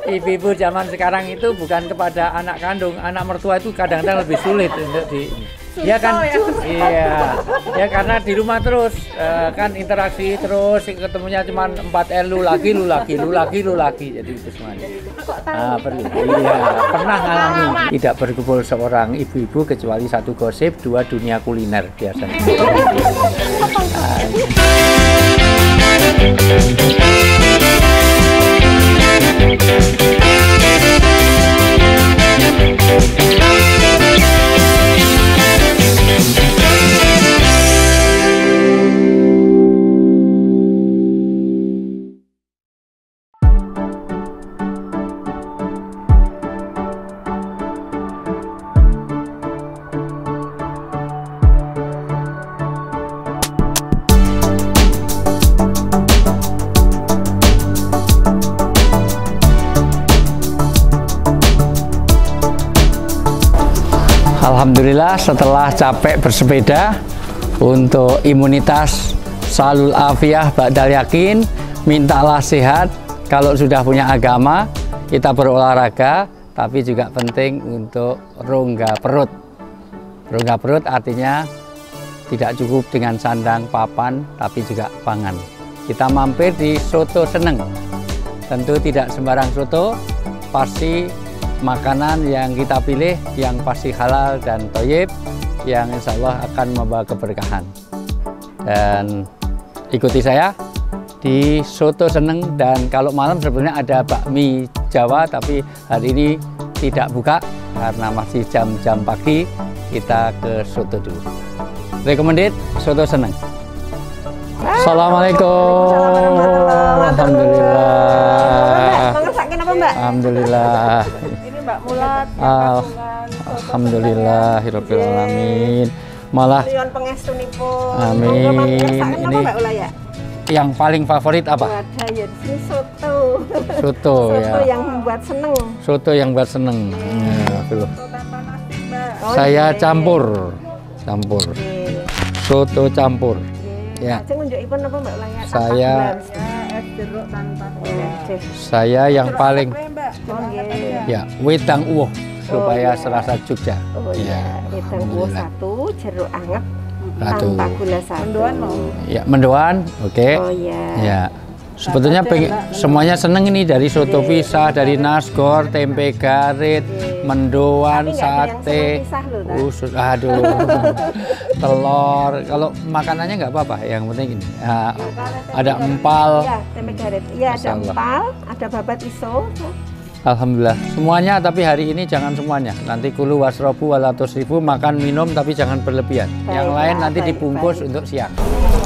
ibu-ibu zaman sekarang itu bukan kepada anak kandung, anak mertua itu kadang-kadang lebih sulit untuk di. Ya kan, iya, ya karena di rumah terus kan interaksi terus, ketemunya cuma 4 lu lagi, jadi itu semuanya. Perlu, iya, pernah ngalami tidak berkumpul seorang ibu-ibu kecuali satu gosip, 2 dunia kuliner biasanya. Alhamdulillah setelah capek bersepeda untuk imunitas salul afiyah ba'dal yakin, mintalah sehat. Kalau sudah punya agama kita berolahraga, tapi juga penting untuk rongga perut. Rongga perut artinya tidak cukup dengan sandang papan, tapi juga pangan. Kita mampir di Soto Seneng. Tentu tidak sembarang soto, pasti makanan yang kita pilih yang pasti halal dan thayyib, yang insya Allah akan membawa keberkahan. Dan ikuti saya di Soto Seneng, dan kalau malam sebenarnya ada bakmi Jawa, tapi hari ini tidak buka karena masih jam-jam pagi. Kita ke soto dulu. Recommended Soto Seneng. Assalamualaikum. Alhamdulillah. Alhamdulillah. Mbak Mulat, alhamdulillahirabbil alamin. Malah amin. Ini yang paling favorit apa? Ada ya di sini soto. Soto ya. Soto yang membuat seneng. Soto yang buat seneng. Saya campur. Soto campur. Ya. Saya yang paling ya wedang uwoh supaya serasa Jogja. Ya, wedang uwoh 1, jeruk anget tanpa gula 1. Mendoan mau? Ya, mendoan, oke. Oh iya. Ya. Sebetulnya semuanya seneng ini, dari soto pisah, dari nasgor, tempe garit, mendoan, sate, usus, aduh, telur. Kalau makanannya nggak apa-apa, yang penting ini ada empal. Iya, tempe garit. Iya, ada empal, ada babat iso. Alhamdulillah semuanya, tapi hari ini jangan semuanya. Nanti kulu wasrobu walatus ribu, makan minum tapi jangan berlebihan. Yang lain nanti dibungkus untuk siang.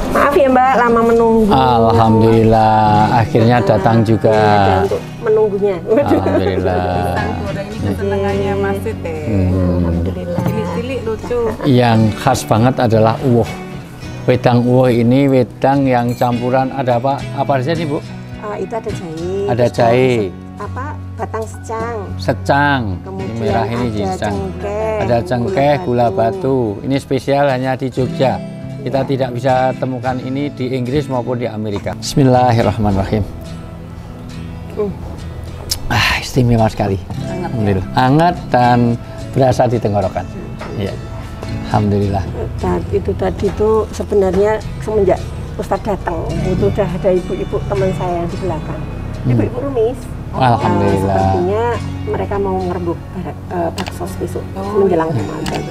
Maaf ya Mbak, lama menunggu. Alhamdulillah akhirnya datang juga. Untuk menunggunya. Alhamdulillah. Pisang goreng ini kesenangannya Mas Tete. Alhamdulillah. Cilik-cilik lucu. Yang khas banget adalah uwoh. Wedang uwoh ini wedang yang campuran, ada apa saja nih Bu? Itu ada jahe. Ada jahe. Batang secang. Secang. Kemudian ini merah ini ada secang. Cengkeh, ada cengkeh, gula batu. Ini spesial hanya di Jogja. Kita tidak bisa temukan ini di Inggris maupun di Amerika. Bismillahirrahmanirrahim. Istimewa sekali. Alhamdulillah. Hangat dan berasa di tenggorokan. Ya. Alhamdulillah. Itu tadi itu sebenarnya semenjak Ustadz datang, itu sudah ada ibu-ibu teman saya yang di belakang. Ibu-ibu Rumis. Alhamdulillah. Sepertinya mereka mau ngerebuk bakso besok menjelang Ramadan.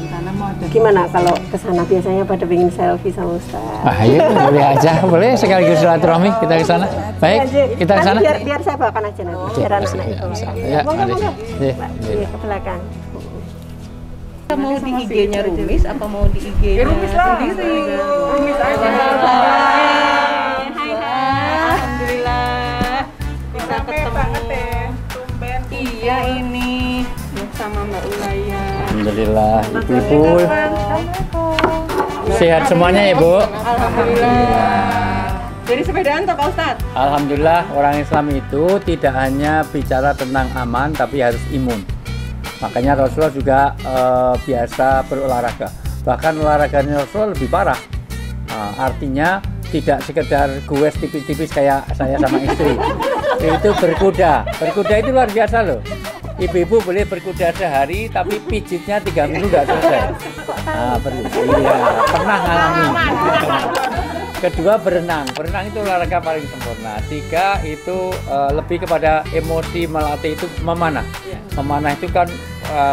Gimana kalau ke sana, biasanya pada pengen selfie sama Ustaz? Ayo boleh aja, boleh sekaligus silaturahmi kita ke sana. Baik, kita ke sana. Biar saya bawakan aja nanti. Biar anak-anak itu. Ya, monggo. Ke belakang. Mau di IG-nya Rumis apa mau di IG-nya Rumis lah. Rumis aja. Alhamdulillah bisa ketemu. Iya ini sama Mbak Ulaya. Alhamdulillah, ibu-ibu sehat semuanya ya Bu. Alhamdulillah. Jadi sepedaan toh Pak Ustadz? Alhamdulillah, orang Islam itu tidak hanya bicara tentang aman tapi harus imun. Makanya Rasulullah juga biasa berolahraga. Bahkan olahraganya Rasulullah lebih parah. Artinya tidak sekedar goes tipis-tipis kayak saya sama istri. Itu berkuda. Berkuda itu luar biasa loh. Ibu-ibu boleh berkuda sehari, tapi pijitnya 3 minggu nggak selesai. Nah, iya, pernah ngalamin. Kedua, berenang. Berenang itu olahraga paling sempurna. 3 itu lebih kepada emosi, melatih itu memanah. Memanah itu kan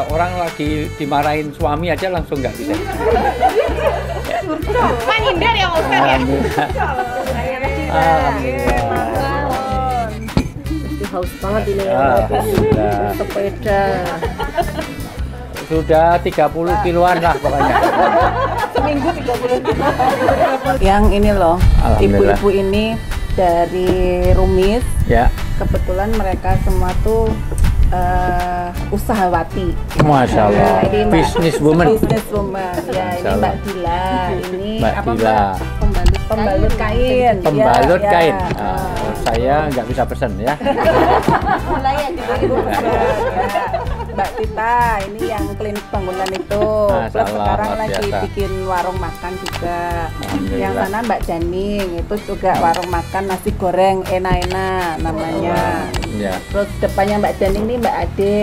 orang lagi dimarahin suami aja langsung nggak bisa. Menghindar ya Ustaz ya. Alhamdulillah. Haus banget ini ya. Sepeda. Sudah 30 kiloan lah pokoknya. Seminggu 30 kilo. Yang ini loh, Alhamdulillah. ibu-ibu ini dari Rumis. Ya, Kebetulan mereka semua tuh usahawati. Masya Allah. Ini Business woman. Business woman. Ya, Masya ini Allah. Mbak Dila. Ini Mbak apa Dila. Mbak? Pembalut kain. Pembalut Ya, kain. ya. Ah, saya nggak bisa pesen ya. Mulai juga ibu pesan, ya. Mbak Tita ini yang klinik bangunan itu. Masya Plus Allah, sekarang luar lagi biasa. bikin warung makan juga. Alhamdulillah. Yang sana Mbak Janing itu juga warung makan nasi goreng enak-enak namanya. Ya. Terus depannya Mbak Janing ini Mbak Ade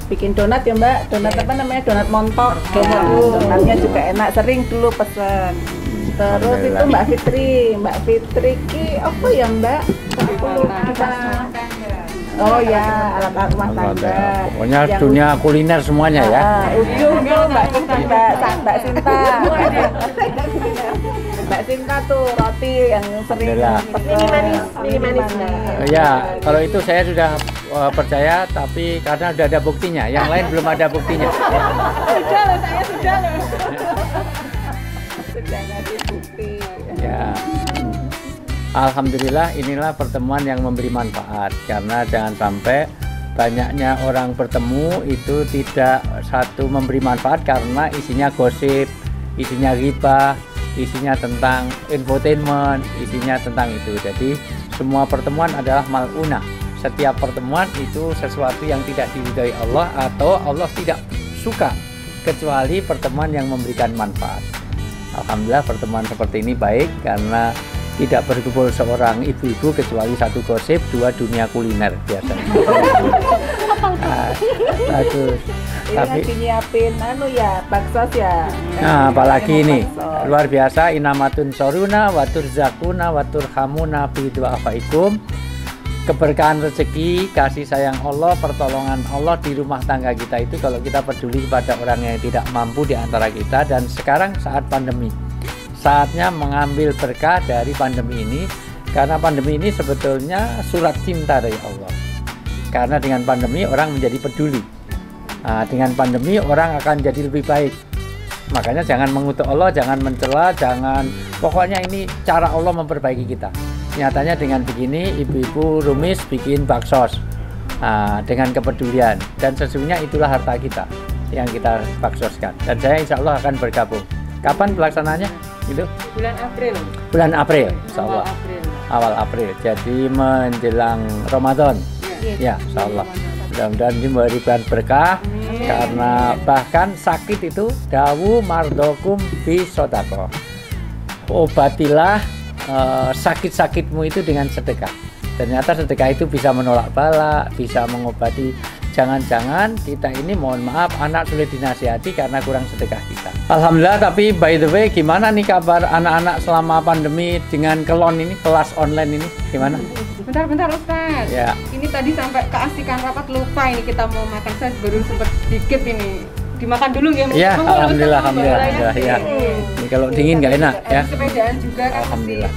bikin donat ya Mbak. Donat apa namanya? Donat montok. Donatnya juga enak. Sering dulu pesen. Terus itu Alhamdulillah. Mbak Fitri. Mbak Fitri ki apa ya Mbak? Aku lupa. Oh ya, alat-alat rumah tangga. Pokoknya Yang dunia kuliner semuanya ya. ujung tuh Mbak Sinta, Mbak Sinta. Mbak Sinta tuh roti yang sering Alhamdulillah. Mini manis. Ya, kalau itu saya sudah percaya, tapi karena sudah ada buktinya. Yang lain belum ada buktinya. Sudah loh, saya sudah loh. sudah ngasih bukti. Ya. Alhamdulillah, inilah pertemuan yang memberi manfaat, karena jangan sampai banyaknya orang bertemu itu tidak satu memberi manfaat karena isinya gosip, isinya ghibah, isinya tentang infotainment, isinya tentang itu. Jadi semua pertemuan adalah mal'unah. Setiap pertemuan itu sesuatu yang tidak diridhai Allah atau Allah tidak suka, kecuali pertemuan yang memberikan manfaat. Alhamdulillah pertemuan seperti ini baik karena tidak berkumpul seorang ibu-ibu kecuali satu gosip, 2 dunia kuliner biasanya. Bagus. Ini Tapi lagi nyiapin ya, baksos ya. nah, apalagi ini Baksos. luar biasa, inamatun soruna watur zakuna watur hamuna bidu'afaikum. Keberkahan rezeki, kasih sayang Allah, pertolongan Allah di rumah tangga kita itu kalau kita peduli kepada orang yang tidak mampu di antara kita. Dan sekarang saat pandemi, saatnya mengambil berkah dari pandemi ini, karena pandemi ini sebetulnya surat cinta dari Allah. Karena dengan pandemi orang menjadi peduli. Nah, dengan pandemi orang akan jadi lebih baik. Makanya jangan mengutuk Allah, jangan mencela, jangan, pokoknya ini cara Allah memperbaiki kita. Nyatanya dengan begini ibu-ibu Rumis bikin baksos dengan kepedulian, dan sesungguhnya itulah harta kita yang kita baksoskan. Dan saya insya Allah akan bergabung. Kapan pelaksanaannya? Itu Bulan April. bulan April, insya Allah. Awal April. Jadi menjelang Ramadan. Ya, insya Allah. Mudah-mudahan ini memberikan berkah, karena bahkan sakit itu dawu mardokum bisodako. Obatilah sakit-sakitmu itu dengan sedekah. Ternyata sedekah itu bisa menolak bala, bisa mengobati. Jangan-jangan kita ini, mohon maaf, anak sulit dinasihati karena kurang sedekah kita. Alhamdulillah. Tapi by the way, gimana nih kabar anak-anak selama pandemi dengan kelon ini, kelas online ini gimana? Bentar Ustaz. Ya. Ini tadi sampai keasikan rapat lupa ini kita mau makan, saya baru sempat dikit ini. Dimakan dulu ya. Ya, Monggo, alhamdulillah, Ustaz, alhamdulillah, Mbak. ya. Ini kalau dingin nggak enak ya. Habis sepedaan juga kan. Alhamdulillah.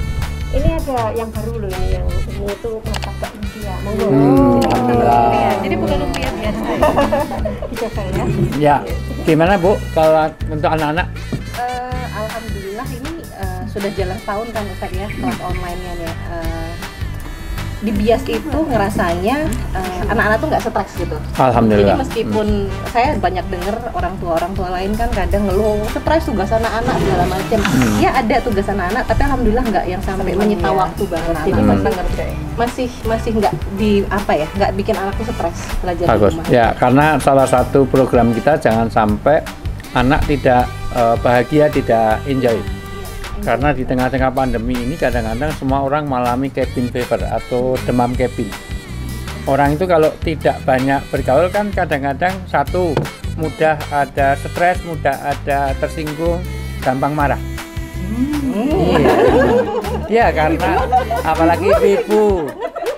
Ini ada yang baru loh ini, yang ini itu martabak India. Monggo. Alhamdulillah. Jadi bukan lumpia biasa. Dicoba ya. Ya, gimana Bu kalau untuk anak-anak? Alhamdulillah ini sudah jalan tahun kan Ustaz ya, kelas online-nya ya. Di bias itu ngerasanya anak-anak tuh nggak stres gitu. Alhamdulillah. Jadi meskipun saya banyak dengar orang tua lain kan kadang ngeluh stres tugas anak-anak segala macam. Ya ada tugas anak-anak, tapi alhamdulillah nggak yang sampai menyita waktu banget. Jadi masih nggak di apa ya, nggak bikin anakku stres belajar di Bagus. rumah. Ya, karena salah satu program kita jangan sampai anak tidak bahagia, tidak enjoy. Karena di tengah-tengah pandemi ini kadang-kadang semua orang mengalami cabin fever atau demam cabin. Orang itu kalau tidak banyak bergaul kan kadang-kadang satu, mudah ada stres, mudah ada tersinggung, gampang marah. Iya, karena apalagi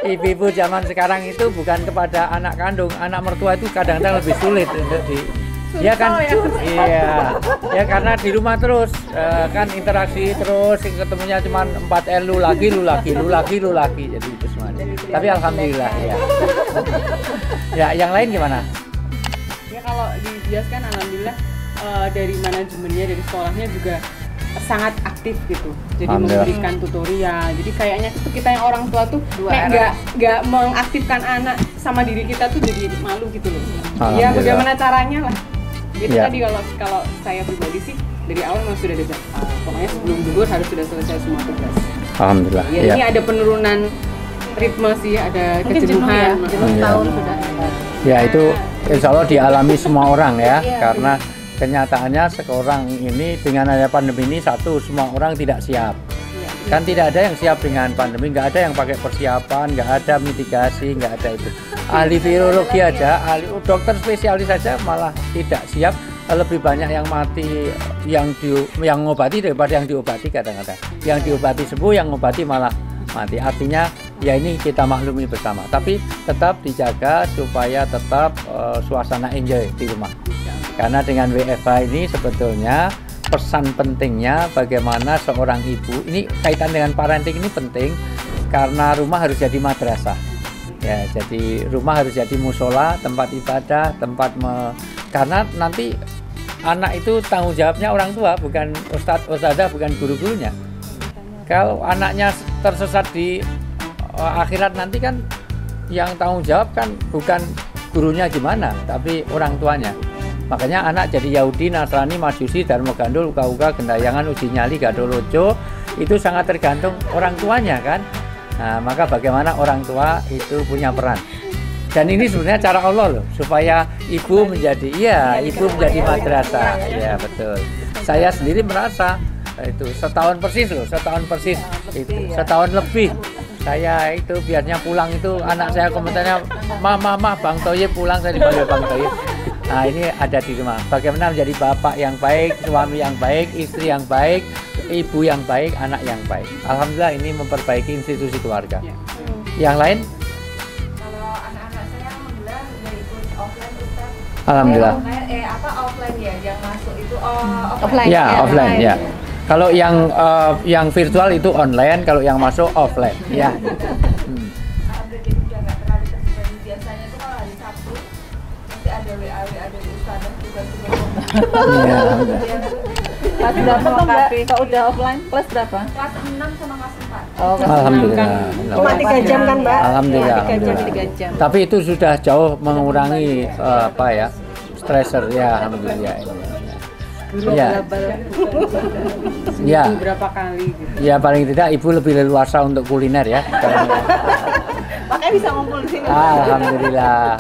ibu-ibu zaman sekarang itu bukan kepada anak kandung, anak mertua itu kadang-kadang lebih sulit untuk ya kan, iya, ya karena di rumah terus kan interaksi terus, ketemunya cuma 4L, lu lagi, jadi itu semuanya. Tapi alhamdulillah ya. Ya, yang lain gimana? Ya kalau dijelaskan alhamdulillah dari manajemennya, dari sekolahnya juga sangat aktif gitu. Jadi memberikan tutorial. Jadi kayaknya itu kita yang orang tua tuh nggak mengaktifkan anak sama diri kita tuh jadi malu gitu loh. Ya bagaimana caranya lah. Itu tadi kalau saya pribadi sih dari awal memang sudah ada pokoknya sebelum duhur harus sudah selesai semua tugas. Alhamdulillah. Ya, ini ada penurunan ritme sih, ada kejenuhan. Tahun sudah. Ya itu insya Allah dialami semua orang ya, karena kenyataannya sekarang ini dengan adanya pandemi ini satu, semua orang tidak siap. Kan tidak ada yang siap dengan pandemi, nggak ada yang pakai persiapan, nggak ada mitigasi, nggak ada itu. Ahli virologi aja, ahli dokter spesialis saja malah tidak siap. Lebih banyak yang mati yang ngobati daripada yang diobati kadang-kadang. Yang diobati sembuh, yang ngobati malah mati. Artinya ya ini kita maklumi bersama. Tapi tetap dijaga supaya tetap suasana enjoy di rumah. Karena dengan WFH ini sebetulnya pesan pentingnya bagaimana seorang ibu, ini kaitan dengan parenting ini penting karena rumah harus jadi madrasah. Ya, jadi rumah harus jadi musola, tempat ibadah, karena nanti anak itu tanggung jawabnya orang tua, bukan ustadzah, bukan guru-gurunya. Kalau anaknya tersesat di akhirat nanti kan yang tanggung jawab kan bukan gurunya gimana, tapi orang tuanya. Makanya anak jadi Yahudi, Nasrani, Majusi, Dharma Gandul, Uka-Uka, Gendayangan, Uji Nyali, Gadolojo, itu sangat tergantung orang tuanya kan. Nah, maka bagaimana orang tua itu punya peran. Dan ini sebenarnya cara Allah loh, supaya ibu menjadi menjadi madrasah. Ya betul. Saya sendiri merasa itu setahun persis itu setahun lebih. Saya itu biasanya pulang itu anak saya komentarnya, mama Bang Toyib pulang, saya dipanggil Bang Toyib. Nah ini ada di rumah. Bagaimana menjadi bapak yang baik, suami yang baik, istri yang baik, ibu yang baik, anak yang baik. Alhamdulillah ini memperbaiki institusi keluarga. Yang lain? Kalau anak-anak saya alhamdulillah udah ikut offline Ustaz. Alhamdulillah. Offline ya, yang masuk itu Offline. Ya, offline ya. Kalau yang virtual itu online, kalau yang masuk offline. Ya. Jadi udah nggak terlalu terbebani. Biasanya itu kalau hari Sabtu nanti ada WA dari Ustazah tugas-tugas. Iya. Kelas berapa Mbak? Kalau udah offline kelas berapa? Kelas 6 sama kelas 4. Oh, Alhamdulillah. Cuma 3 jam kan Mbak? Alhamdulillah. Cuma 3 jam. 3 jam. Tapi itu sudah jauh mengurangi stressor ya, alhamdulillah. Ya. Ya. Berapa kali gitu. Ya paling tidak ibu lebih leluasa untuk kuliner ya. Makanya bisa ngumpul di sini. Alhamdulillah.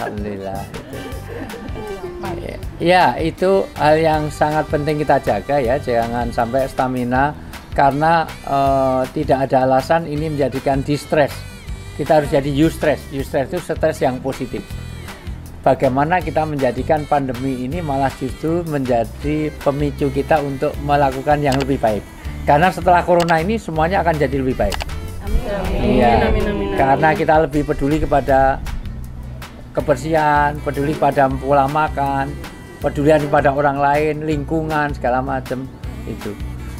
Ya, itu hal yang sangat penting kita jaga ya, jangan sampai stamina karena tidak ada alasan ini menjadikan distress. Kita harus jadi eustress. Eustress itu stres yang positif. Bagaimana kita menjadikan pandemi ini malah justru menjadi pemicu kita untuk melakukan yang lebih baik. Karena setelah corona ini semuanya akan jadi lebih baik. Iya. Karena kita lebih peduli kepada kebersihan, peduli pada pola makan, pedulian kepada orang lain, lingkungan segala macam itu.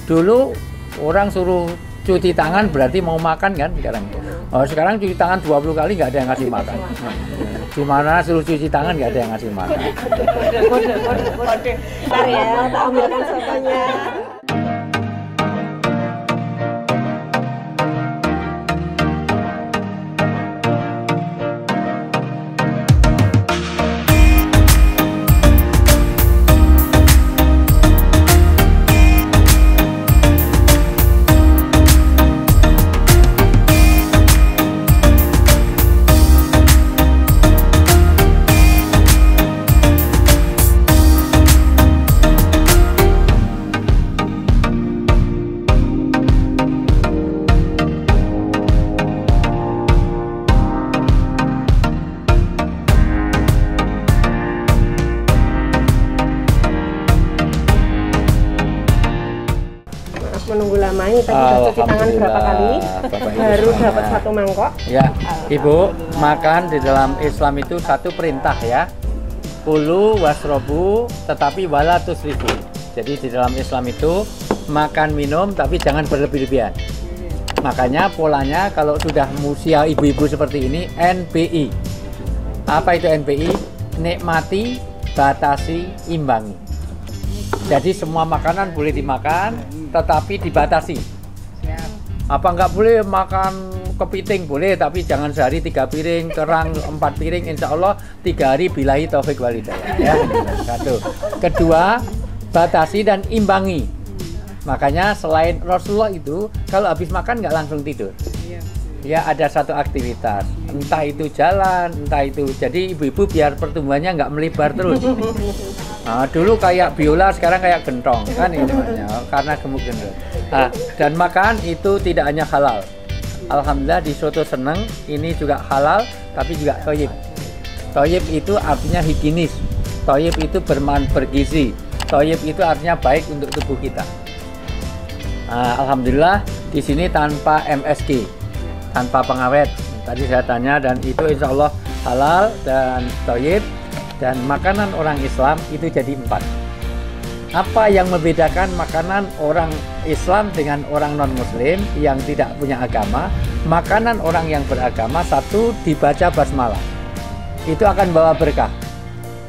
Dulu orang suruh cuci tangan berarti mau makan kan sekarang. Oh, sekarang cuci tangan 20 kali nggak ada yang ngasih makan. Di mana suruh cuci tangan nggak ada yang ngasih makan. Bentar ya, tak ambilkan sotonya. agama ini tadi udah cuci tangan berapa kali, baru dapat 1 mangkok. Ya, Ibu, makan di dalam Islam itu satu perintah ya. Kulu wasrobu tetapi wala tusrifu. Jadi di dalam Islam itu makan minum tapi jangan berlebih-lebihan. Makanya polanya kalau sudah usia ibu-ibu seperti ini NPI. Apa itu NPI? Nikmati, batasi, imbangi. Jadi semua makanan boleh dimakan tetapi dibatasi. Apa nggak boleh makan kepiting? Boleh, tapi jangan sehari 3 piring, kerang 4 piring, insya Allah 3 hari billahi taufik walhidayah ya. Satu. Kedua, batasi dan imbangi. Makanya selain Rasulullah itu kalau habis makan nggak langsung tidur. Ya ada satu aktivitas, entah itu jalan, entah itu. Jadi ibu-ibu biar pertumbuhannya nggak melebar terus. Nah, dulu kayak biola, sekarang kayak gentong kan ini namanya, karena gemuk gendut. Nah, dan makan itu tidak hanya halal. Alhamdulillah di soto seneng ini juga halal, tapi juga thayyib. Thayyib itu artinya higienis. Thayyib itu bergizi. Thayyib itu artinya baik untuk tubuh kita. Nah, alhamdulillah di sini tanpa MSG, tanpa pengawet. Tadi saya tanya dan itu insya Allah halal dan thayyib, dan makanan orang Islam itu jadi 4. Apa yang membedakan makanan orang Islam dengan orang non-Muslim yang tidak punya agama? Makanan orang yang beragama, 1 dibaca basmalah, itu akan bawa berkah.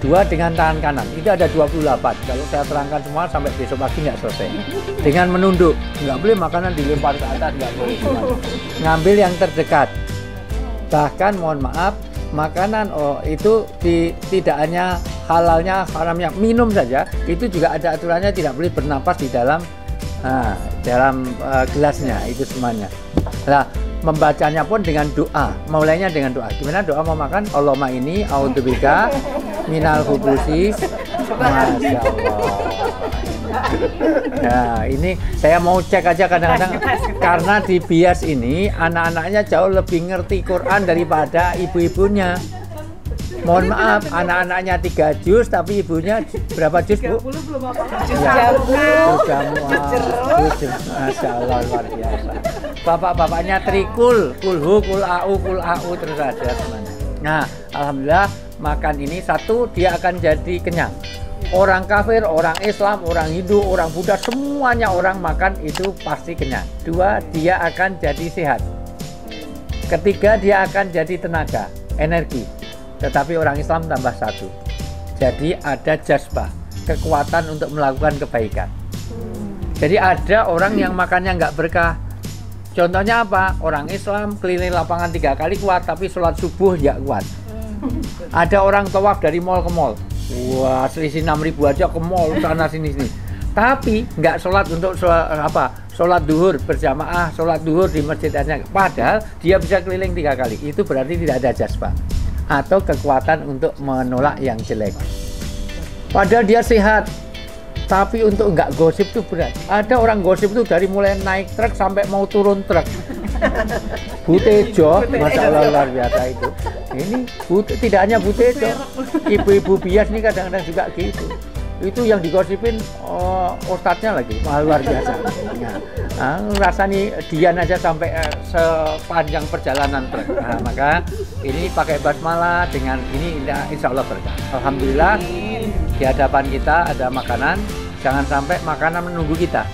2 dengan tangan kanan, itu ada 28. Kalau saya terangkan semua sampai besok pagi nggak selesai. Dengan menunduk, nggak boleh makanan dilempar ke atas, nggak boleh. Ngambil yang terdekat. Bahkan mohon maaf, makanan itu tidak hanya halalnya, haramnya, minum saja itu juga ada aturannya, tidak boleh bernapas di dalam gelasnya, itu semuanya. Nah, membacanya pun dengan doa, mulainya dengan doa. Gimana doa mau makan? Allahumma ini a'udzubika minal khubusi. Masya Allah. Nah, ini saya mau cek aja kadang-kadang karena di bias ini anak-anaknya jauh lebih ngerti Quran daripada ibu-ibunya. Mohon maaf, anak-anaknya 3 juz tapi ibunya berapa juz, Bu? 30 belum apa-apa. Masya Allah, luar biasa. Bapak-bapaknya trikul, kulhu, kul au terus ada semuanya. Nah, alhamdulillah makan ini 1 dia akan jadi kenyang. Orang kafir, orang Islam, orang Hindu, orang Buddha, semuanya orang makan itu pasti kenyang. 2, dia akan jadi sehat. Ketiga, dia akan jadi tenaga, energi. Tetapi orang Islam tambah 1. Jadi ada jazbah, kekuatan untuk melakukan kebaikan. Jadi ada orang yang makannya nggak berkah. Contohnya apa? Orang Islam keliling lapangan 3 kali kuat, tapi sholat subuh nggak kuat. Ada orang tawaf dari mall ke mall. Wah, selisih 6.000 aja ke mall sana sini. Tapi nggak sholat untuk sholat duhur berjamaah, sholat duhur di masjid aja. Padahal dia bisa keliling 3 kali. Itu berarti tidak ada jazbah atau kekuatan untuk menolak yang jelek. Padahal dia sehat, tapi untuk nggak gosip itu berat. Ada orang gosip itu dari mulai naik truk sampai mau turun truk. Butejo, Masya Allah luar biasa itu. Ini tidak hanya Butejo, ibu-ibu bias ini kadang-kadang juga gitu. Itu yang digosipin ustadznya lagi, luar biasa. Nah, rasanya Dian aja sampai sepanjang perjalanan truk. Nah, maka ini pakai basmalah dengan ini insya Allah berkah. Alhamdulillah di hadapan kita ada makanan. Jangan sampai makanan menunggu kita.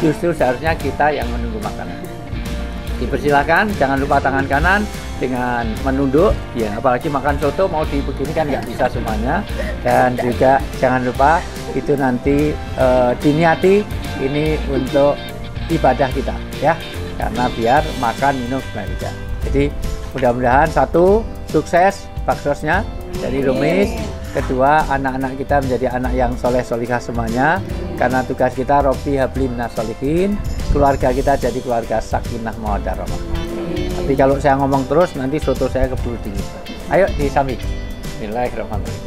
Justru seharusnya kita yang menunggu makanan. Dipersilahkan, jangan lupa tangan kanan dengan menunduk. Ya, apalagi makan soto mau dibegini kan nggak bisa semuanya. Dan juga jangan lupa itu nanti diniati ini untuk ibadah kita ya, karena biar makan minum sebagainya. Jadi mudah-mudahan 1 sukses baksosnya dari Rumis. Kedua, anak-anak kita menjadi anak yang soleh solihah semuanya, karena tugas kita Robbi habli minas solihin. Keluarga kita jadi keluarga sakinah mawaddah rahmah. Tapi kalau saya ngomong terus nanti soto saya keburu dingin. Ayo disambit. Bismillahirrahmanirrahim.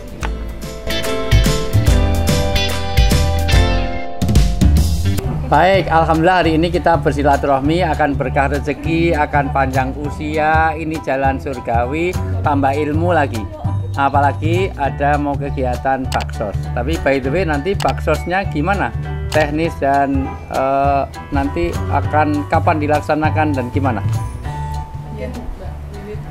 Baik, alhamdulillah hari ini kita bersilaturahmi, akan berkah rezeki, akan panjang usia, ini jalan surgawi, tambah ilmu lagi. Apalagi ada mau kegiatan baksos. Tapi by the way nanti baksosnya gimana? teknis dan nanti akan kapan dilaksanakan dan gimana? Ya, Mbak Wiwit.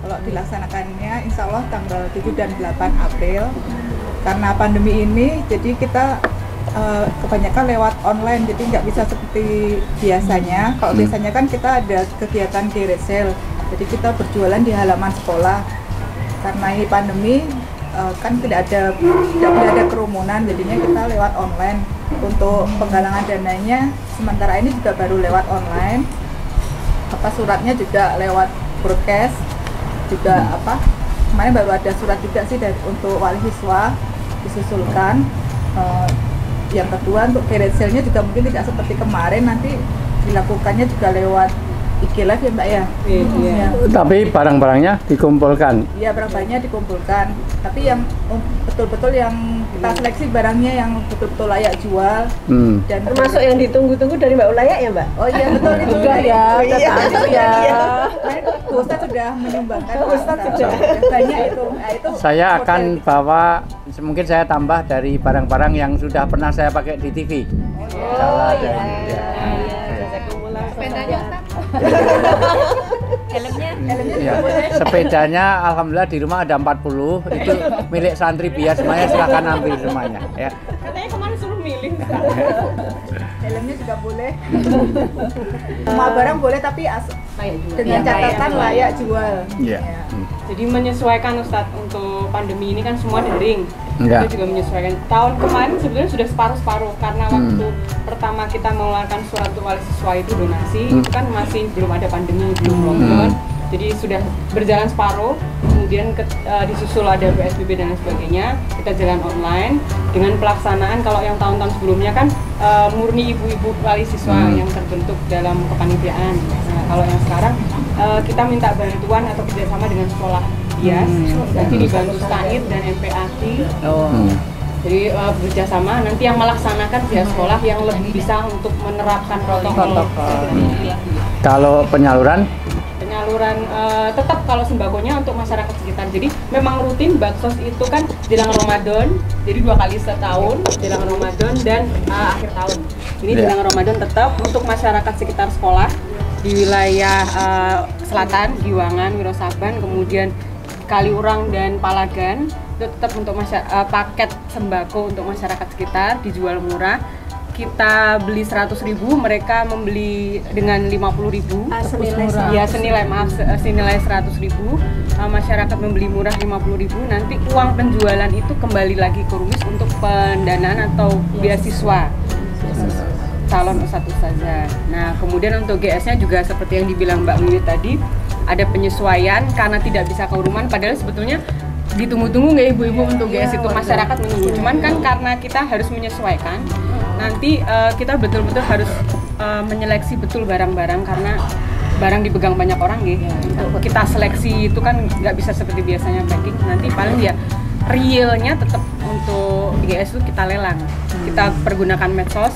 Kalau dilaksanakannya insya Allah tanggal 7 dan 8 April. Karena pandemi ini, jadi kita kebanyakan lewat online, jadi nggak bisa seperti biasanya. Kalau biasanya kan kita ada kegiatan garage sale, jadi kita berjualan di halaman sekolah. Karena ini pandemi, kan tidak boleh ada kerumunan, jadinya kita lewat online. Untuk penggalangan dananya, sementara ini juga baru lewat online. Suratnya juga lewat broadcast, juga kemarin baru ada surat juga sih untuk wali siswa disusulkan. Yang kedua untuk garage sale-nya juga mungkin tidak seperti kemarin, nanti dilakukannya juga lewat IG Live ya Mbak ya? Iya. Tapi barang-barangnya dikumpulkan? Iya, barang-barangnya dikumpulkan. Tapi yang betul-betul yang kita seleksi barangnya yang betul-betul layak jual. Dan termasuk yang ditunggu-tunggu dari Mbak Ulaya ya Mbak? Oh iya betul itu juga ya. Ustadz sudah menyumbangkan. Ustadz sudah banyak itu. Nah, itu saya akan bawa, mungkin saya tambah dari barang-barang yang sudah pernah saya pakai di TV. Oh iya. Sepedanya helmnya Ya, sepedanya alhamdulillah di rumah ada 40, itu milik santri bias semuanya, silakan ambil semuanya ya. Katanya kemarin suruh milih. helmnya juga boleh. Semua barang boleh tapi dengan catatan layak jual. Iya. Jadi menyesuaikan Ustadz, untuk pandemi ini kan semua daring. Enggak. Kita juga menyesuaikan. Tahun kemarin sebenarnya sudah separuh-separuh karena waktu pertama kita mengeluarkan surat untuk wali siswa itu donasi, itu kan masih belum ada pandemi, belum lockdown. Jadi sudah berjalan separuh, kemudian disusul ada PSBB dan lain sebagainya, kita jalan online dengan pelaksanaan. Kalau yang tahun-tahun sebelumnya kan murni ibu-ibu wali siswa yang terbentuk dalam kepanitiaan. Nah, kalau yang sekarang kita minta bantuan atau kerjasama dengan sekolah bias, nanti dibantu STAID dan MPAT. Jadi bekerjasama, nanti yang melaksanakan pihak sekolah yang lebih bisa untuk menerapkan protokol. Kalau penyaluran tetap kalau sembakonya untuk masyarakat sekitar. Jadi memang rutin baksos itu kan jelang Ramadan, jadi 2 kali setahun, jelang Ramadan dan akhir tahun. Ini jelang Ramadan tetap untuk masyarakat sekitar sekolah di wilayah selatan, Giwangan, Wirosaban, kemudian Kaliurang dan Palagan, itu tetap untuk paket sembako untuk masyarakat sekitar dijual murah. Kita beli 100.000, mereka membeli dengan 50.000. Senilai 100.000. Masyarakat membeli murah 50.000. Nanti uang penjualan itu kembali lagi ke Rumis untuk pendanaan atau beasiswa calon ustadz-ustadzah. Nah, kemudian untuk GS-nya juga seperti yang dibilang Mbak Wiwit tadi, ada penyesuaian karena tidak bisa ke rumah. Padahal sebetulnya ditunggu-tunggu nggak ibu-ibu untuk GS itu, masyarakat menunggu. Cuman kan karena kita harus menyesuaikan, nanti kita betul-betul harus menyeleksi betul barang-barang karena barang dipegang banyak orang gitu. Untuk kita seleksi itu kan nggak bisa seperti biasanya packing. Nanti paling ya realnya tetap untuk GS itu kita lelang. Kita pergunakan medsos.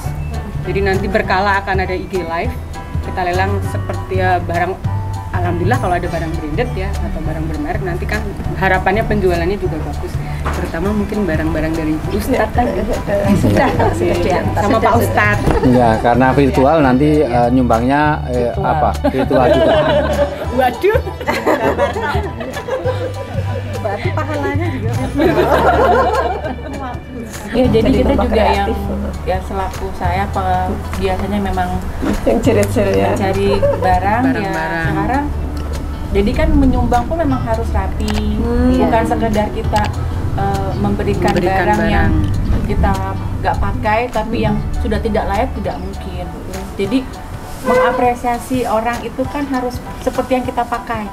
Jadi nanti berkala akan ada IG Live. Kita lelang seperti barang. Alhamdulillah kalau ada barang branded ya atau barang bermerek, nanti kan harapannya penjualannya juga bagus, terutama mungkin barang-barang dari Ustadz tadi sama Pak Ustadz. Ya, karena virtual nanti nyumbangnya virtual juga. Waduh. berarti pahalanya juga. Ya, jadi kita juga yang ya selaku saya biasanya memang Yang cirit-cirit ya. mencari barang ya sekarang. Jadi kan menyumbang pun memang harus rapi, bukan sekedar kita memberikan barang yang kita nggak pakai tapi yang sudah tidak layak, tidak mungkin. Jadi mengapresiasi orang itu kan harus seperti yang kita pakai.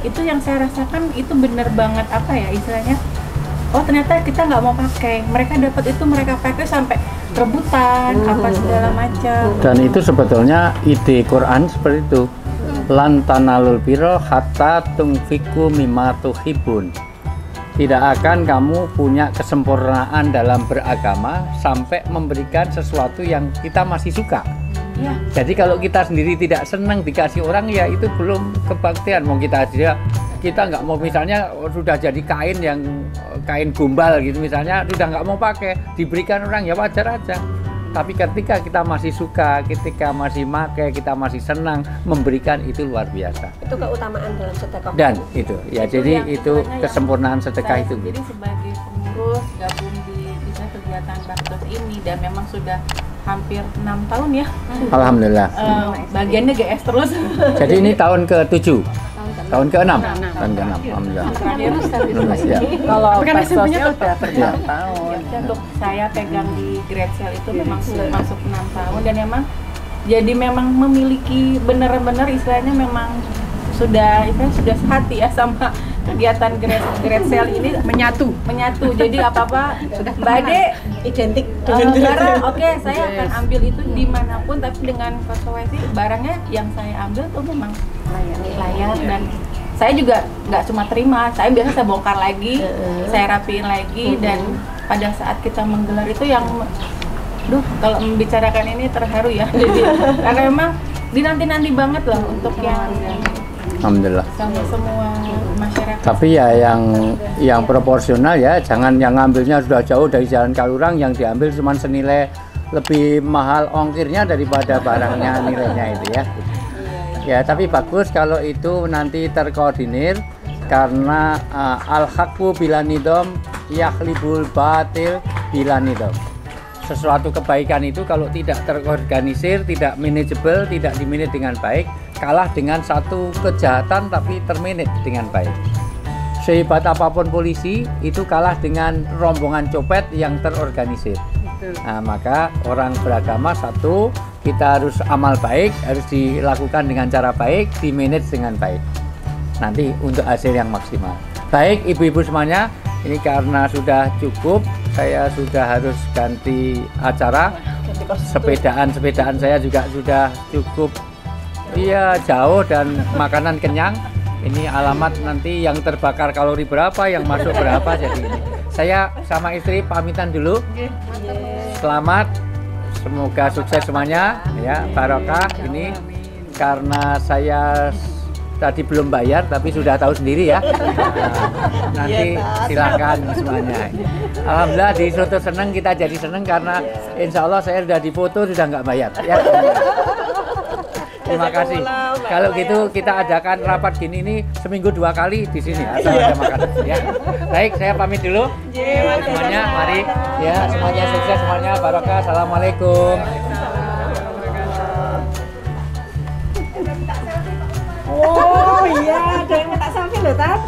Itu yang saya rasakan itu bener banget, apa ya istilahnya, oh ternyata kita nggak mau pakai, mereka dapat itu, mereka pakai sampai rebutan apa segala macam. Dan itu sebetulnya ide Quran seperti itu. Lan tanalul birra hatta tunfiqu mimma tuhibbun. Tidak akan kamu punya kesempurnaan dalam beragama sampai memberikan sesuatu yang kita masih suka. Ya. Jadi kalau kita sendiri tidak senang dikasih orang, ya itu belum kebaktian. Mau kita aja kita nggak mau, misalnya sudah jadi kain yang kain gombal gitu misalnya, sudah nggak mau pakai, diberikan orang ya wajar aja. Tapi ketika kita masih suka, ketika masih pakai, kita masih senang memberikan, itu luar biasa. Itu keutamaan dalam sedekah. Dan itu ya, jadi itu kesempurnaan sedekah itu. Jadi sebagai pengurus gabung di kegiatan baksos ini dan memang sudah hampir 6 tahun ya. Alhamdulillah. Bagiannya GS terus. Jadi ini tahun ke-7. Tahun ke-6. Tahun ke-6. Alhamdulillah. Ya. Kalau baksosnya udah bertahun-tahun. Untuk saya pegang di Great Sale itu memang sudah masuk 6 tahun dan memang memiliki benar-benar istilahnya memang sudah sehati ya sama kegiatan Great Sale ini, menyatu. Jadi apa-apa Mbak Ade Identik dengan barang, oke, saya akan ambil itu dimanapun, tapi dengan konsekuensi barangnya yang saya ambil tuh memang layak dan saya juga nggak cuma terima, saya biasa saya bongkar lagi, saya rapiin lagi, dan pada saat kita menggelar itu yang kalau membicarakan ini terharu ya. Jadi karena memang dinanti-nanti banget lah untuk yang Alhamdulillah. sama semua masyarakat. Tapi ya yang proporsional ya, jangan yang ngambilnya sudah jauh dari Jalan Kalurang, yang diambil cuma senilai lebih mahal ongkirnya daripada barangnya nilainya itu ya. Ya, tapi bagus kalau itu nanti terkoordinir, karena al-haqqu bila nidom yakhlibul batil bila nidom. Sesuatu kebaikan itu kalau tidak terorganisir, tidak manageable, tidak dimanage dengan baik, kalah dengan satu kejahatan tapi termanage dengan baik. Sehebat apapun polisi, itu kalah dengan rombongan copet yang terorganisir. Nah, maka orang beragama satu, kita harus amal baik, harus dilakukan dengan cara baik, dimanage dengan baik. Nanti untuk hasil yang maksimal. Baik ibu-ibu semuanya, ini karena sudah cukup, saya sudah harus ganti acara. Sepedaan saya juga sudah cukup, iya, jauh dan makanan kenyang. Ini alamat nanti yang terbakar kalori berapa, yang masuk berapa. Jadi ini saya sama istri pamitan dulu. Selamat, semoga sukses semuanya ya, barokah. Ini karena saya tadi belum bayar tapi sudah tahu sendiri ya. Nah, nanti silakan semuanya. Alhamdulillah di Soto seneng, kita jadi seneng karena insya Allah saya sudah difoto, sudah nggak bayar ya. Terima kasih. Kalau gitu kita adakan rapat gini ini seminggu 2 kali di sini asal ada makanan ya. Baik, saya pamit dulu. Semuanya mari ya, semuanya sukses, semuanya barokah. Assalamualaikum. Oh iya, ada yang minta selfie loh, Tat.